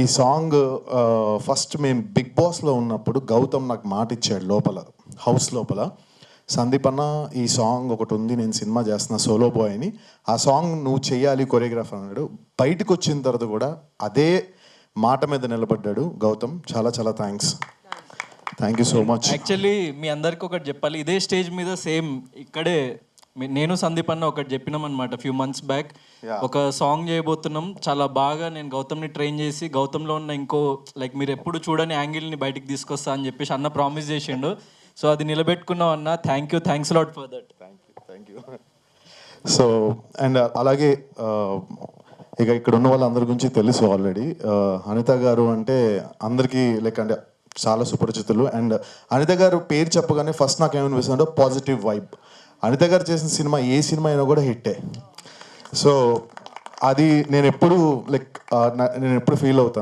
ఈ song first మేము big బాస్లో ఉన్నప్పుడు గౌతమ్ నాకు మాట ఇచ్చాడు లోపల, హౌస్ లోపల. సందీప్ అన్న, ఈ సాంగ్ ఒకటి ఉంది, నేను సినిమా చేస్తున్నా సోలో బాయ్ అని, ఆ సాంగ్ నువ్వు చెయ్యాలి కొరియోగ్రాఫర్ అన్నాడు. బయటకు వచ్చిన తర్వాత కూడా అదే మాట మీద నిలబడ్డాడు గౌతమ్. చాలా చాలా thank you so much. Actually మీ అందరికి ఒకటి చెప్పాలి, ఇదే స్టేజ్ మీద సేమ్ ఇక్కడే నేను సందీప్ అన్న ఒకటి చెప్పినాం అనమాట ఫ్యూ మంత్స్ బ్యాక్. ఒక సాంగ్ చేయబోతున్నాం, చాలా బాగా నేను గౌతమ్ని ట్రైన్ చేసి గౌతమ్లో ఉన్న ఇంకో లైక్ మీరు ఎప్పుడు చూడని యాంగిల్ని బయటికి తీసుకొస్తా అని చెప్పేసి అన్న ప్రామిస్ చేసిండు. సో అది నిలబెట్టుకున్నాం అన్న. Thanks lot for that. Thank you. So and అలాగే ఇక ఇక్కడ ఉన్న వాళ్ళందరి గురించి తెలుసు ఆల్రెడీ. అనిత గారు అంటే అందరికీ లైక్ అంటే చాలా సుపరిచితులు. అండ్ అనిత గారు పేరు చెప్పగానే ఫస్ట్ నాకు ఏమనిపిస్తుందంటే పాజిటివ్ వైబ్. అనిత గారు చేసిన సినిమా ఏ సినిమా అయినా కూడా హిట్టే. సో అది నేను ఎప్పుడు ఫీల్ అవుతాను.